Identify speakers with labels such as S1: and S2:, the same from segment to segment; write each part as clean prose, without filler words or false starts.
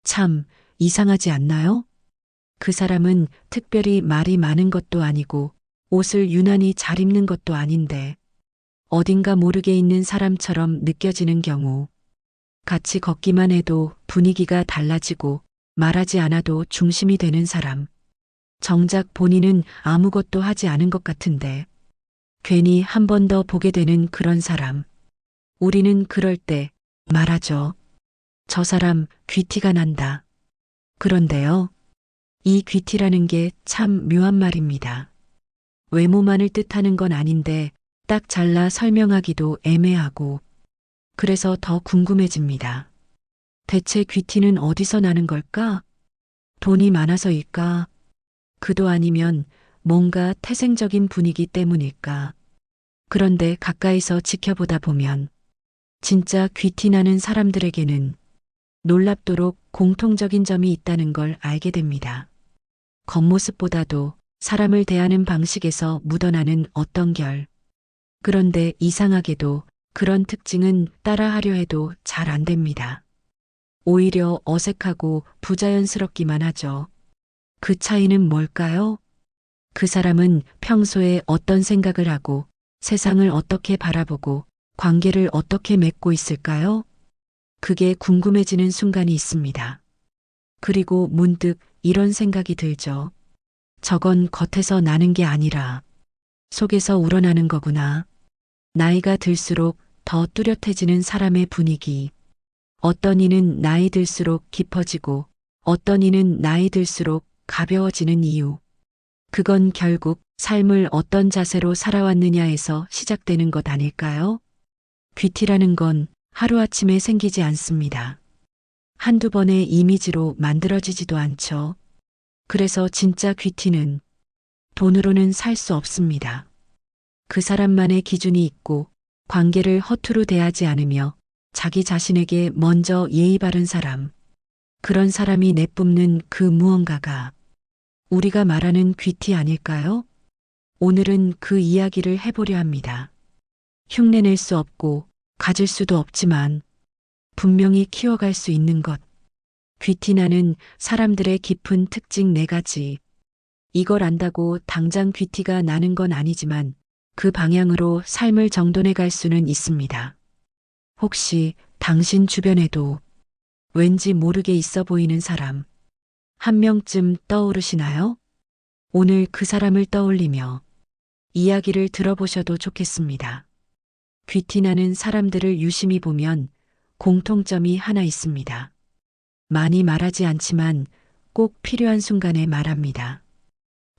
S1: 참 이상하지 않나요? 그 사람은 특별히 말이 많은 것도 아니고 옷을 유난히 잘 입는 것도 아닌데 어딘가 모르게 있는 사람처럼 느껴지는 경우 같이 걷기만 해도 분위기가 달라지고 말하지 않아도 중심이 되는 사람. 정작 본인은 아무것도 하지 않은 것 같은데 괜히 한 번 더 보게 되는 그런 사람. 우리는 그럴 때 말하죠. 저 사람 귀티가 난다. 그런데요. 이 귀티라는 게 참 묘한 말입니다. 외모만을 뜻하는 건 아닌데 딱 잘라 설명하기도 애매하고 그래서 더 궁금해집니다. 대체 귀티는 어디서 나는 걸까? 돈이 많아서일까? 그도 아니면 뭔가 태생적인 분위기 때문일까? 그런데 가까이서 지켜보다 보면 진짜 귀티 나는 사람들에게는 놀랍도록 공통적인 점이 있다는 걸 알게 됩니다. 겉모습보다도 사람을 대하는 방식에서 묻어나는 어떤 결. 그런데 이상하게도 그런 특징은 따라하려 해도 잘 안 됩니다. 오히려 어색하고 부자연스럽기만 하죠. 그 차이는 뭘까요? 그 사람은 평소에 어떤 생각을 하고 세상을 어떻게 바라보고 관계를 어떻게 맺고 있을까요? 그게 궁금해지는 순간이 있습니다. 그리고 문득 이런 생각이 들죠. 저건 겉에서 나는 게 아니라 속에서 우러나는 거구나. 나이가 들수록 더 뚜렷해지는 사람의 분위기. 어떤 이는 나이 들수록 깊어지고 어떤 이는 나이 들수록 가벼워지는 이유. 그건 결국 삶을 어떤 자세로 살아왔느냐에서 시작되는 것 아닐까요? 귀티라는 건 하루아침에 생기지 않습니다. 한두 번의 이미지로 만들어지지도 않죠. 그래서 진짜 귀티는 돈으로는 살 수 없습니다. 그 사람만의 기준이 있고 관계를 허투루 대하지 않으며 자기 자신에게 먼저 예의 바른 사람. 그런 사람이 내뿜는 그 무언가가 우리가 말하는 귀티 아닐까요? 오늘은 그 이야기를 해보려 합니다. 흉내낼 수 없고 가질 수도 없지만 분명히 키워갈 수 있는 것. 귀티나는 사람들의 깊은 특징 4가지. 이걸 안다고 당장 귀티가 나는 건 아니지만 그 방향으로 삶을 정돈해 갈 수는 있습니다. 혹시 당신 주변에도 왠지 모르게 있어 보이는 사람 한 명쯤 떠오르시나요? 오늘 그 사람을 떠올리며 이야기를 들어보셔도 좋겠습니다. 귀티나는 사람들을 유심히 보면 공통점이 하나 있습니다. 많이 말하지 않지만 꼭 필요한 순간에 말합니다.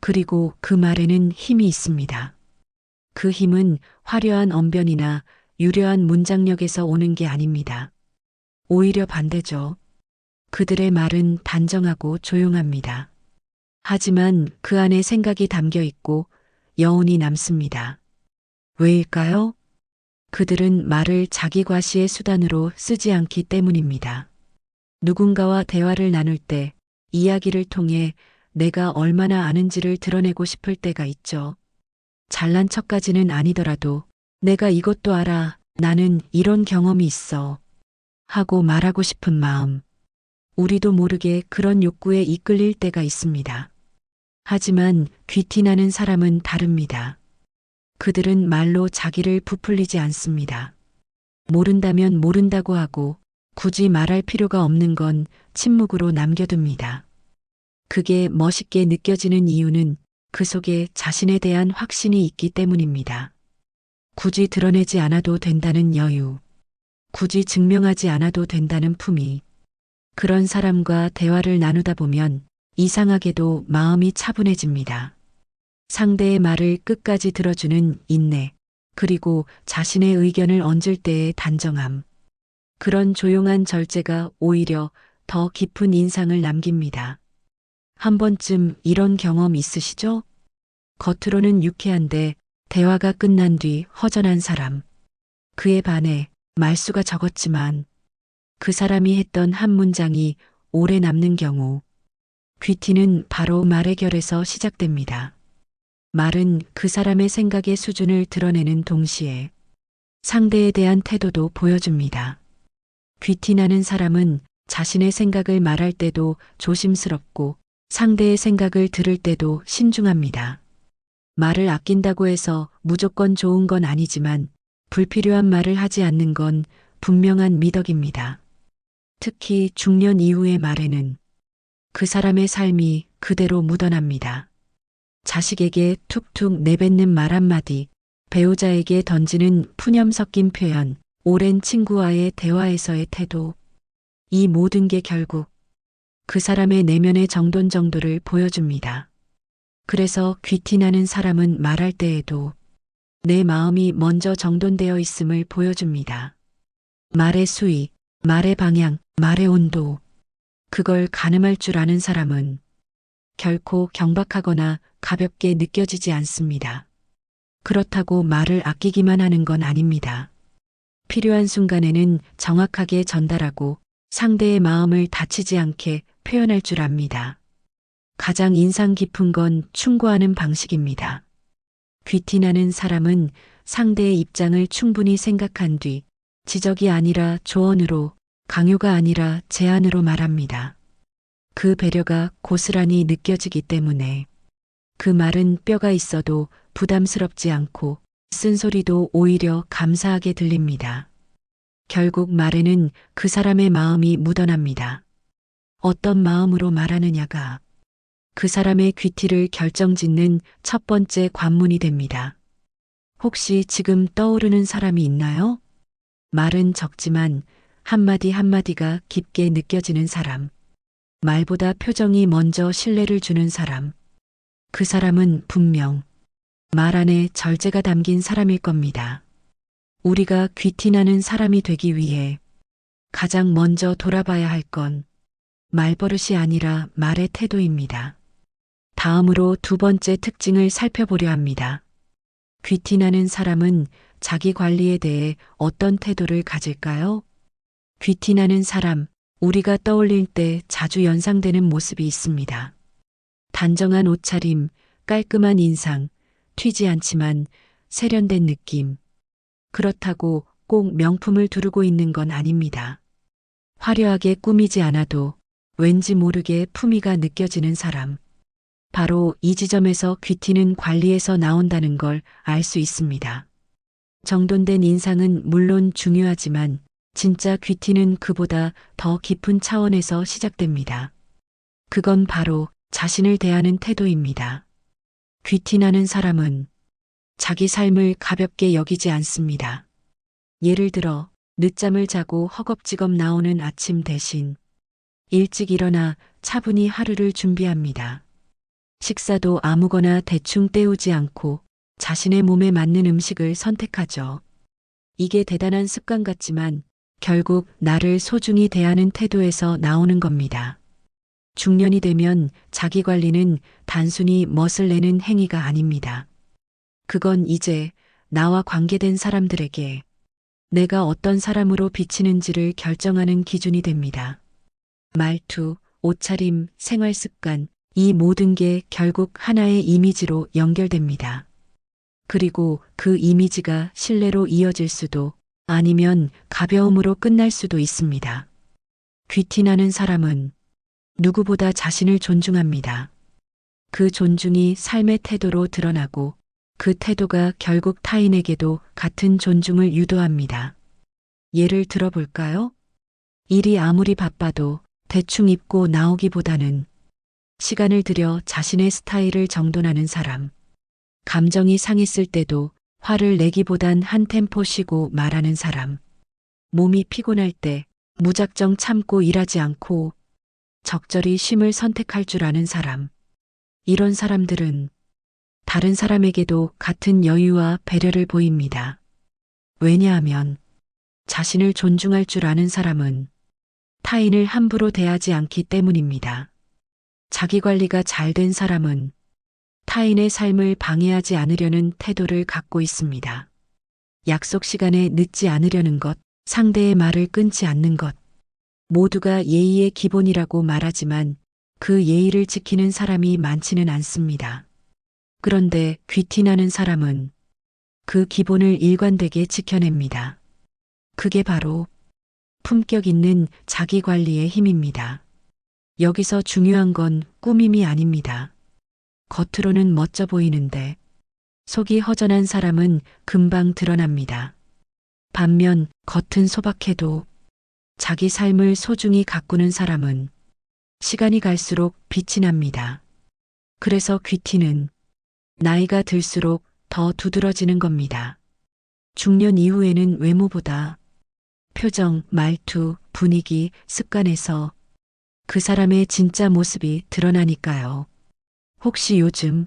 S1: 그리고 그 말에는 힘이 있습니다. 그 힘은 화려한 언변이나 유려한 문장력에서 오는 게 아닙니다. 오히려 반대죠. 그들의 말은 단정하고 조용합니다. 하지만 그 안에 생각이 담겨 있고 여운이 남습니다. 왜일까요? 그들은 말을 자기 과시의 수단으로 쓰지 않기 때문입니다. 누군가와 대화를 나눌 때 이야기를 통해 내가 얼마나 아는지를 드러내고 싶을 때가 있죠. 잘난 척까지는 아니더라도 내가 이것도 알아, 나는 이런 경험이 있어 하고 말하고 싶은 마음. 우리도 모르게 그런 욕구에 이끌릴 때가 있습니다. 하지만 귀티나는 사람은 다릅니다. 그들은 말로 자기를 부풀리지 않습니다. 모른다면 모른다고 하고 굳이 말할 필요가 없는 건 침묵으로 남겨둡니다. 그게 멋있게 느껴지는 이유는 그 속에 자신에 대한 확신이 있기 때문입니다. 굳이 드러내지 않아도 된다는 여유, 굳이 증명하지 않아도 된다는 품위. 그런 사람과 대화를 나누다 보면 이상하게도 마음이 차분해집니다. 상대의 말을 끝까지 들어주는 인내, 그리고 자신의 의견을 얹을 때의 단정함. 그런 조용한 절제가 오히려 더 깊은 인상을 남깁니다. 한 번쯤 이런 경험 있으시죠? 겉으로는 유쾌한데 대화가 끝난 뒤 허전한 사람. 그에 반해 말수가 적었지만 그 사람이 했던 한 문장이 오래 남는 경우. 귀티는 바로 말의 결에서 시작됩니다. 말은 그 사람의 생각의 수준을 드러내는 동시에 상대에 대한 태도도 보여줍니다. 귀티나는 사람은 자신의 생각을 말할 때도 조심스럽고 상대의 생각을 들을 때도 신중합니다. 말을 아낀다고 해서 무조건 좋은 건 아니지만 불필요한 말을 하지 않는 건 분명한 미덕입니다. 특히 중년 이후의 말에는 그 사람의 삶이 그대로 묻어납니다. 자식에게 툭툭 내뱉는 말 한마디, 배우자에게 던지는 푸념 섞인 표현, 오랜 친구와의 대화에서의 태도, 이 모든 게 결국 그 사람의 내면의 정돈 정도를 보여줍니다. 그래서 귀티나는 사람은 말할 때에도 내 마음이 먼저 정돈되어 있음을 보여줍니다. 말의 수위, 말의 방향, 말의 온도, 그걸 가늠할 줄 아는 사람은 결코 경박하거나 가볍게 느껴지지 않습니다. 그렇다고 말을 아끼기만 하는 건 아닙니다. 필요한 순간에는 정확하게 전달하고 상대의 마음을 다치지 않게 표현할 줄 압니다. 가장 인상 깊은 건 충고하는 방식입니다. 귀티나는 사람은 상대의 입장을 충분히 생각한 뒤 지적이 아니라 조언으로, 강요가 아니라 제안으로 말합니다. 그 배려가 고스란히 느껴지기 때문에 그 말은 뼈가 있어도 부담스럽지 않고 쓴소리도 오히려 감사하게 들립니다. 결국 말에는 그 사람의 마음이 묻어납니다. 어떤 마음으로 말하느냐가 그 사람의 귀티를 결정짓는 첫 번째 관문이 됩니다. 혹시 지금 떠오르는 사람이 있나요? 말은 적지만 한마디 한마디가 깊게 느껴지는 사람. 말보다 표정이 먼저 신뢰를 주는 사람. 그 사람은 분명 말 안에 절제가 담긴 사람일 겁니다. 우리가 귀티나는 사람이 되기 위해 가장 먼저 돌아봐야 할 건 말버릇이 아니라 말의 태도입니다. 다음으로 두 번째 특징을 살펴보려 합니다. 귀티나는 사람은 자기 관리에 대해 어떤 태도를 가질까요? 귀티나는 사람, 우리가 떠올릴 때 자주 연상되는 모습이 있습니다. 단정한 옷차림, 깔끔한 인상, 튀지 않지만 세련된 느낌. 그렇다고 꼭 명품을 두르고 있는 건 아닙니다. 화려하게 꾸미지 않아도 왠지 모르게 품위가 느껴지는 사람. 바로 이 지점에서 귀티는 관리에서 나온다는 걸 알 수 있습니다. 정돈된 인상은 물론 중요하지만 진짜 귀티는 그보다 더 깊은 차원에서 시작됩니다. 그건 바로 자신을 대하는 태도입니다. 귀티나는 사람은 자기 삶을 가볍게 여기지 않습니다. 예를 들어 늦잠을 자고 허겁지겁 나오는 아침 대신 일찍 일어나 차분히 하루를 준비합니다. 식사도 아무거나 대충 때우지 않고 자신의 몸에 맞는 음식을 선택하죠. 이게 대단한 습관 같지만 결국 나를 소중히 대하는 태도에서 나오는 겁니다. 중년이 되면 자기 관리는 단순히 멋을 내는 행위가 아닙니다. 그건 이제 나와 관계된 사람들에게 내가 어떤 사람으로 비치는지를 결정하는 기준이 됩니다. 말투, 옷차림, 생활 습관, 이 모든 게 결국 하나의 이미지로 연결됩니다. 그리고 그 이미지가 신뢰로 이어질 수도 아니면 가벼움으로 끝날 수도 있습니다. 귀티나는 사람은 누구보다 자신을 존중합니다. 그 존중이 삶의 태도로 드러나고 그 태도가 결국 타인에게도 같은 존중을 유도합니다. 예를 들어볼까요? 일이 아무리 바빠도 대충 입고 나오기보다는 시간을 들여 자신의 스타일을 정돈하는 사람. 감정이 상했을 때도 화를 내기보단 한 템포 쉬고 말하는 사람. 몸이 피곤할 때 무작정 참고 일하지 않고 적절히 쉼을 선택할 줄 아는 사람. 이런 사람들은 다른 사람에게도 같은 여유와 배려를 보입니다. 왜냐하면 자신을 존중할 줄 아는 사람은 타인을 함부로 대하지 않기 때문입니다. 자기 관리가 잘 된 사람은 타인의 삶을 방해하지 않으려는 태도를 갖고 있습니다. 약속 시간에 늦지 않으려는 것, 상대의 말을 끊지 않는 것. 모두가 예의의 기본이라고 말하지만 그 예의를 지키는 사람이 많지는 않습니다. 그런데 귀티나는 사람은 그 기본을 일관되게 지켜냅니다. 그게 바로 품격 있는 자기 관리의 힘입니다. 여기서 중요한 건 꾸밈이 아닙니다. 겉으로는 멋져 보이는데 속이 허전한 사람은 금방 드러납니다. 반면 겉은 소박해도 자기 삶을 소중히 가꾸는 사람은 시간이 갈수록 빛이 납니다. 그래서 귀티는 나이가 들수록 더 두드러지는 겁니다. 중년 이후에는 외모보다 표정, 말투, 분위기, 습관에서 그 사람의 진짜 모습이 드러나니까요. 혹시 요즘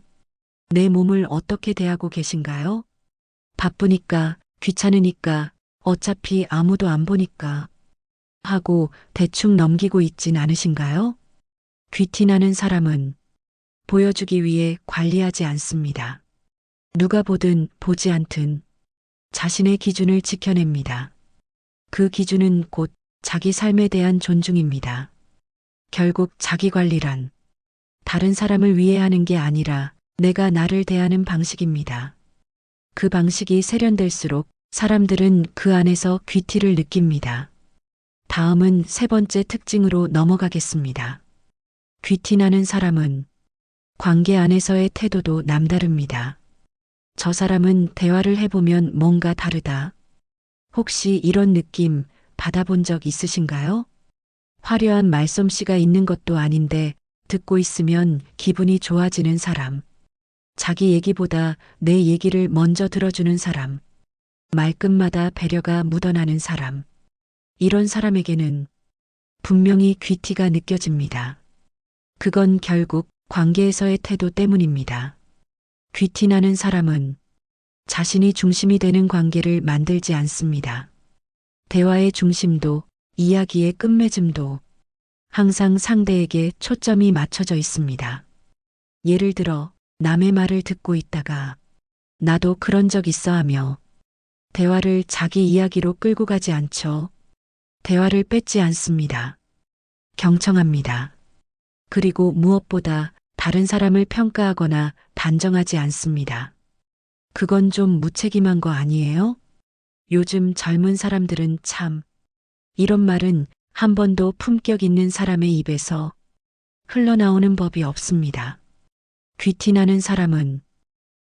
S1: 내 몸을 어떻게 대하고 계신가요? 바쁘니까, 귀찮으니까, 어차피 아무도 안 보니까 하고 대충 넘기고 있진 않으신가요? 귀티나는 사람은 보여주기 위해 관리하지 않습니다. 누가 보든 보지 않든 자신의 기준을 지켜냅니다. 그 기준은 곧 자기 삶에 대한 존중입니다. 결국 자기 관리란 다른 사람을 위해 하는 게 아니라 내가 나를 대하는 방식입니다. 그 방식이 세련될수록 사람들은 그 안에서 귀티를 느낍니다. 다음은 세 번째 특징으로 넘어가겠습니다. 귀티나는 사람은 관계 안에서의 태도도 남다릅니다. 저 사람은 대화를 해보면 뭔가 다르다. 혹시 이런 느낌 받아본 적 있으신가요? 화려한 말솜씨가 있는 것도 아닌데 듣고 있으면 기분이 좋아지는 사람. 자기 얘기보다 내 얘기를 먼저 들어주는 사람. 말끝마다 배려가 묻어나는 사람. 이런 사람에게는 분명히 귀티가 느껴집니다. 그건 결국 관계에서의 태도 때문입니다. 귀티나는 사람은 자신이 중심이 되는 관계를 만들지 않습니다. 대화의 중심도, 이야기의 끝맺음도 항상 상대에게 초점이 맞춰져 있습니다. 예를 들어 남의 말을 듣고 있다가 나도 그런 적 있어 하며 대화를 자기 이야기로 끌고 가지 않죠. 대화를 뺏지 않습니다. 경청합니다. 그리고 무엇보다 다른 사람을 평가하거나 단정하지 않습니다. 그건 좀 무책임한 거 아니에요? 요즘 젊은 사람들은 참, 이런 말은 한 번도 품격 있는 사람의 입에서 흘러나오는 법이 없습니다. 귀티나는 사람은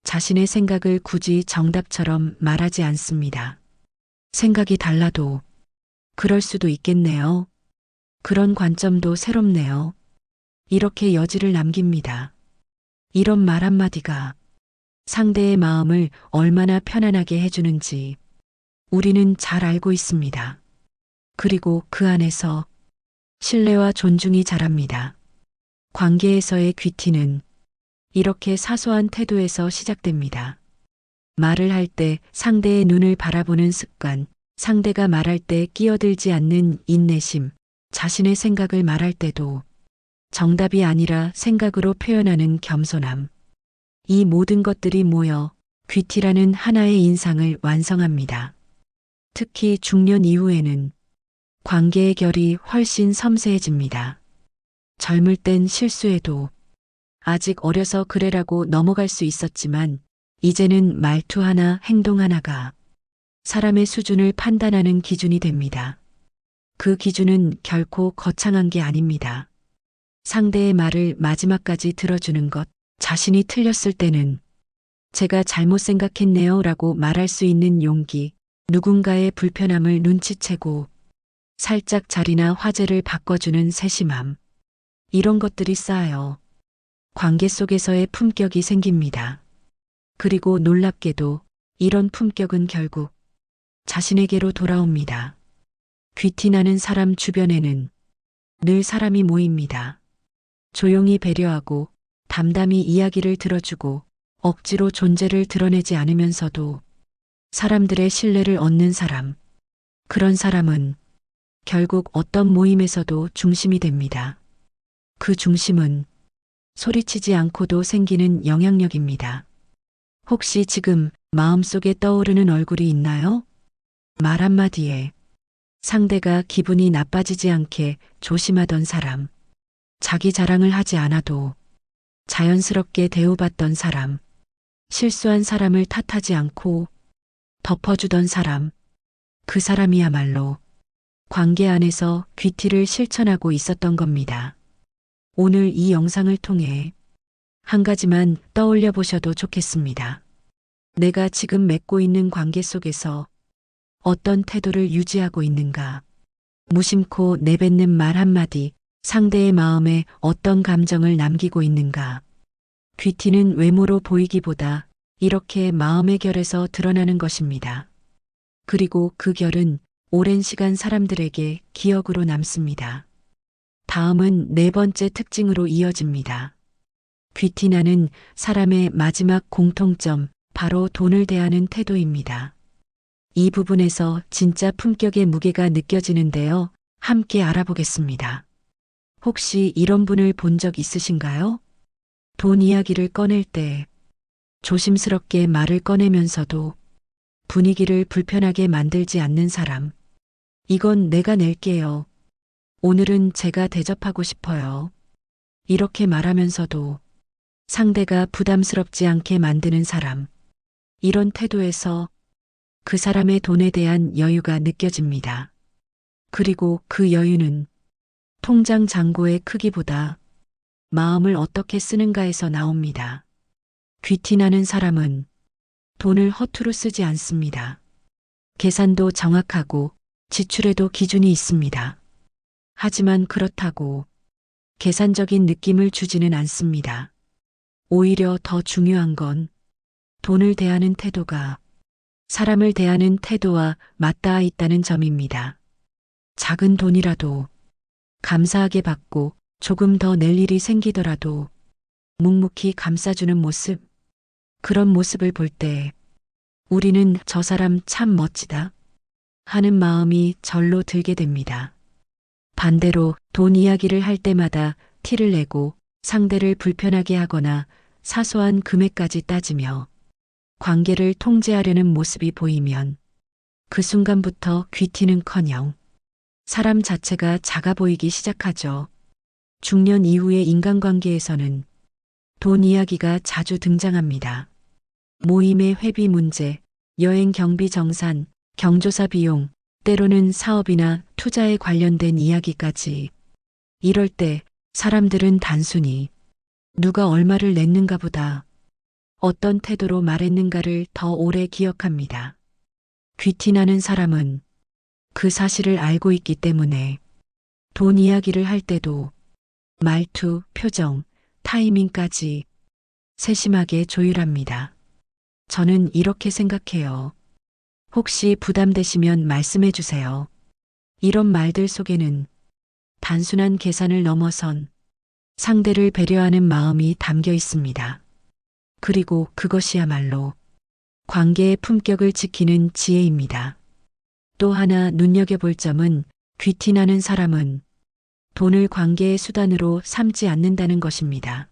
S1: 자신의 생각을 굳이 정답처럼 말하지 않습니다. 생각이 달라도 그럴 수도 있겠네요. 그런 관점도 새롭네요. 이렇게 여지를 남깁니다. 이런 말 한마디가 상대의 마음을 얼마나 편안하게 해주는지 우리는 잘 알고 있습니다. 그리고 그 안에서 신뢰와 존중이 자랍니다. 관계에서의 귀티는 이렇게 사소한 태도에서 시작됩니다. 말을 할 때 상대의 눈을 바라보는 습관, 상대가 말할 때 끼어들지 않는 인내심, 자신의 생각을 말할 때도 정답이 아니라 생각으로 표현하는 겸손함. 이 모든 것들이 모여 귀티라는 하나의 인상을 완성합니다. 특히 중년 이후에는 관계의 결이 훨씬 섬세해집니다. 젊을 땐 실수해도 아직 어려서 그래라고 넘어갈 수 있었지만 이제는 말투 하나, 행동 하나가 사람의 수준을 판단하는 기준이 됩니다. 그 기준은 결코 거창한 게 아닙니다. 상대의 말을 마지막까지 들어주는 것, 자신이 틀렸을 때는 제가 잘못 생각했네요 라고 말할 수 있는 용기, 누군가의 불편함을 눈치채고 살짝 자리나 화제를 바꿔주는 세심함. 이런 것들이 쌓여 관계 속에서의 품격이 생깁니다. 그리고 놀랍게도 이런 품격은 결국 자신에게로 돌아옵니다. 귀티나는 사람 주변에는 늘 사람이 모입니다. 조용히 배려하고 담담히 이야기를 들어주고 억지로 존재를 드러내지 않으면서도 사람들의 신뢰를 얻는 사람. 그런 사람은 결국 어떤 모임에서도 중심이 됩니다. 그 중심은 소리치지 않고도 생기는 영향력입니다. 혹시 지금 마음속에 떠오르는 얼굴이 있나요? 말 한마디에 상대가 기분이 나빠지지 않게 조심하던 사람, 자기 자랑을 하지 않아도 자연스럽게 대우받던 사람, 실수한 사람을 탓하지 않고 덮어주던 사람, 그 사람이야말로 관계 안에서 귀티를 실천하고 있었던 겁니다. 오늘 이 영상을 통해 한 가지만 떠올려 보셔도 좋겠습니다. 내가 지금 맺고 있는 관계 속에서 어떤 태도를 유지하고 있는가? 무심코 내뱉는 말 한마디, 상대의 마음에 어떤 감정을 남기고 있는가? 귀티는 외모로 보이기보다 이렇게 마음의 결에서 드러나는 것입니다. 그리고 그 결은 오랜 시간 사람들에게 기억으로 남습니다. 다음은 네 번째 특징으로 이어집니다. 귀티나는 사람의 마지막 공통점, 바로 돈을 대하는 태도입니다. 이 부분에서 진짜 품격의 무게가 느껴지는데요. 함께 알아보겠습니다. 혹시 이런 분을 본 적 있으신가요? 돈 이야기를 꺼낼 때 조심스럽게 말을 꺼내면서도 분위기를 불편하게 만들지 않는 사람. 이건 내가 낼게요. 오늘은 제가 대접하고 싶어요. 이렇게 말하면서도 상대가 부담스럽지 않게 만드는 사람. 이런 태도에서 그 사람의 돈에 대한 여유가 느껴집니다. 그리고 그 여유는 통장 잔고의 크기보다 마음을 어떻게 쓰는가에서 나옵니다. 귀티나는 사람은 돈을 허투루 쓰지 않습니다. 계산도 정확하고 지출에도 기준이 있습니다. 하지만 그렇다고 계산적인 느낌을 주지는 않습니다. 오히려 더 중요한 건 돈을 대하는 태도가 사람을 대하는 태도와 맞닿아 있다는 점입니다. 작은 돈이라도 감사하게 받고 조금 더 낼 일이 생기더라도 묵묵히 감싸주는 모습, 그런 모습을 볼 때 우리는 저 사람 참 멋지다 하는 마음이 절로 들게 됩니다. 반대로 돈 이야기를 할 때마다 티를 내고 상대를 불편하게 하거나 사소한 금액까지 따지며 관계를 통제하려는 모습이 보이면 그 순간부터 귀티는커녕 사람 자체가 작아 보이기 시작하죠. 중년 이후의 인간관계에서는 돈 이야기가 자주 등장합니다. 모임의 회비 문제, 여행 경비 정산, 경조사 비용, 때로는 사업이나 투자에 관련된 이야기까지. 이럴 때 사람들은 단순히 누가 얼마를 냈는가 보다 어떤 태도로 말했는가를 더 오래 기억합니다. 귀티나는 사람은 그 사실을 알고 있기 때문에 돈 이야기를 할 때도 말투, 표정, 타이밍까지 세심하게 조율합니다. 저는 이렇게 생각해요. 혹시 부담되시면 말씀해 주세요. 이런 말들 속에는 단순한 계산을 넘어선 상대를 배려하는 마음이 담겨 있습니다. 그리고 그것이야말로 관계의 품격을 지키는 지혜입니다. 또 하나 눈여겨볼 점은 귀티나는 사람은 돈을 관계의 수단으로 삼지 않는다는 것입니다.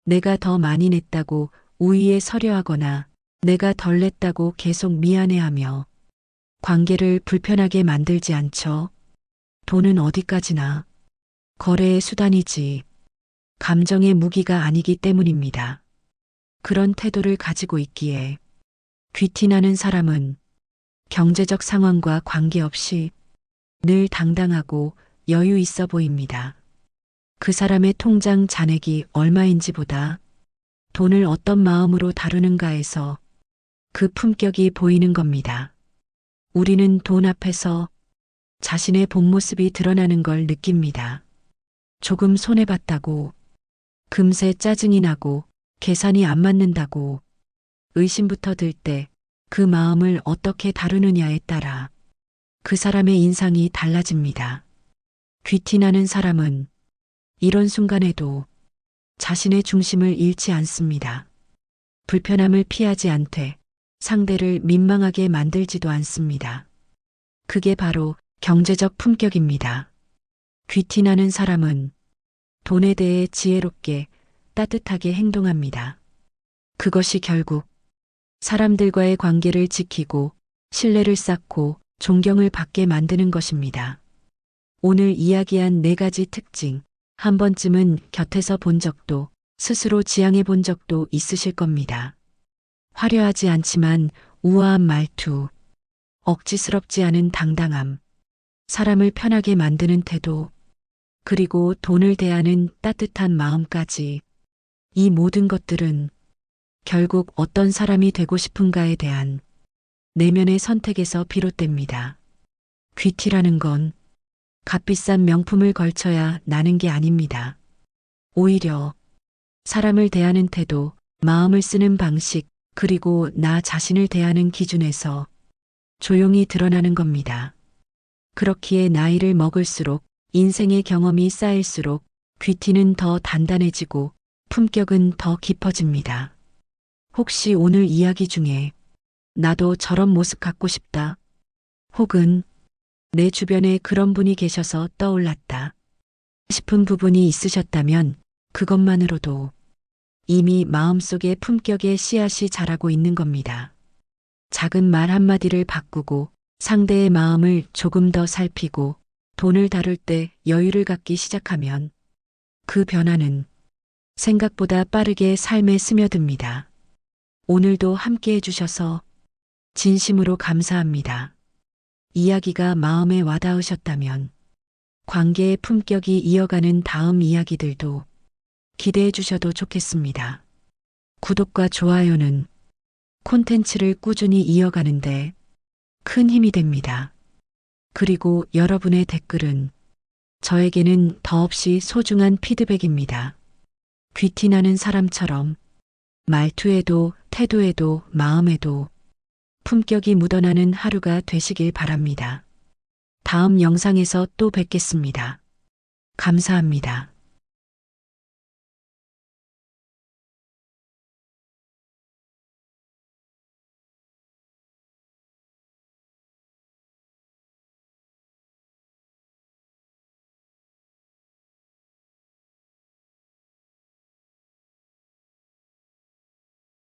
S1: 내가 더 많이 냈다고 우위에 서려 하거나 내가 덜 냈다고 계속 미안해하며 관계를 불편하게 만들지 않죠. 돈은 어디까지나 거래의 수단이지 감정의 무기가 아니기 때문입니다. 그런 태도를 가지고 있기에 귀티나는 사람은 경제적 상황과 관계없이 늘 당당하고 여유 있어 보입니다. 그 사람의 통장 잔액이 얼마인지보다 돈을 어떤 마음으로 다루는가에서 그 품격이 보이는 겁니다. 우리는 돈 앞에서 자신의 본 모습이 드러나는 걸 느낍니다. 조금 손해봤다고, 금세 짜증이 나고, 계산이 안 맞는다고, 의심부터 들 때 그 마음을 어떻게 다루느냐에 따라 그 사람의 인상이 달라집니다. 귀티나는 사람은 이런 순간에도 자신의 중심을 잃지 않습니다. 불편함을 피하지 않되 상대를 민망하게 만들지도 않습니다. 그게 바로 경제적 품격입니다. 귀티나는 사람은 돈에 대해 지혜롭게 따뜻하게 행동합니다. 그것이 결국 사람들과의 관계를 지키고 신뢰를 쌓고 존경을 받게 만드는 것입니다. 오늘 이야기한 네 가지 특징, 한 번쯤은 곁에서 본 적도 스스로 지향해 본 적도 있으실 겁니다. 화려하지 않지만 우아한 말투, 억지스럽지 않은 당당함, 사람을 편하게 만드는 태도, 그리고 돈을 대하는 따뜻한 마음까지 이 모든 것들은 결국 어떤 사람이 되고 싶은가에 대한 내면의 선택에서 비롯됩니다. 귀티라는 건 값비싼 명품을 걸쳐야 나는 게 아닙니다. 오히려 사람을 대하는 태도, 마음을 쓰는 방식, 그리고 나 자신을 대하는 기준에서 조용히 드러나는 겁니다. 그렇기에 나이를 먹을수록 인생의 경험이 쌓일수록 귀티는 더 단단해지고 품격은 더 깊어집니다. 혹시 오늘 이야기 중에 나도 저런 모습 갖고 싶다. 혹은 내 주변에 그런 분이 계셔서 떠올랐다 싶은 부분이 있으셨다면 그것만으로도 이미 마음속에 품격의 씨앗이 자라고 있는 겁니다. 작은 말 한마디를 바꾸고 상대의 마음을 조금 더 살피고 돈을 다룰 때 여유를 갖기 시작하면 그 변화는 생각보다 빠르게 삶에 스며듭니다. 오늘도 함께 해주셔서 진심으로 감사합니다. 이야기가 마음에 와닿으셨다면 관계의 품격이 이어가는 다음 이야기들도 기대해 주셔도 좋겠습니다. 구독과 좋아요는 콘텐츠를 꾸준히 이어가는데 큰 힘이 됩니다. 그리고 여러분의 댓글은 저에게는 더없이 소중한 피드백입니다. 귀티나는 사람처럼 말투에도 태도에도 마음에도 품격이 묻어나는 하루가 되시길 바랍니다. 다음 영상에서 또 뵙겠습니다. 감사합니다.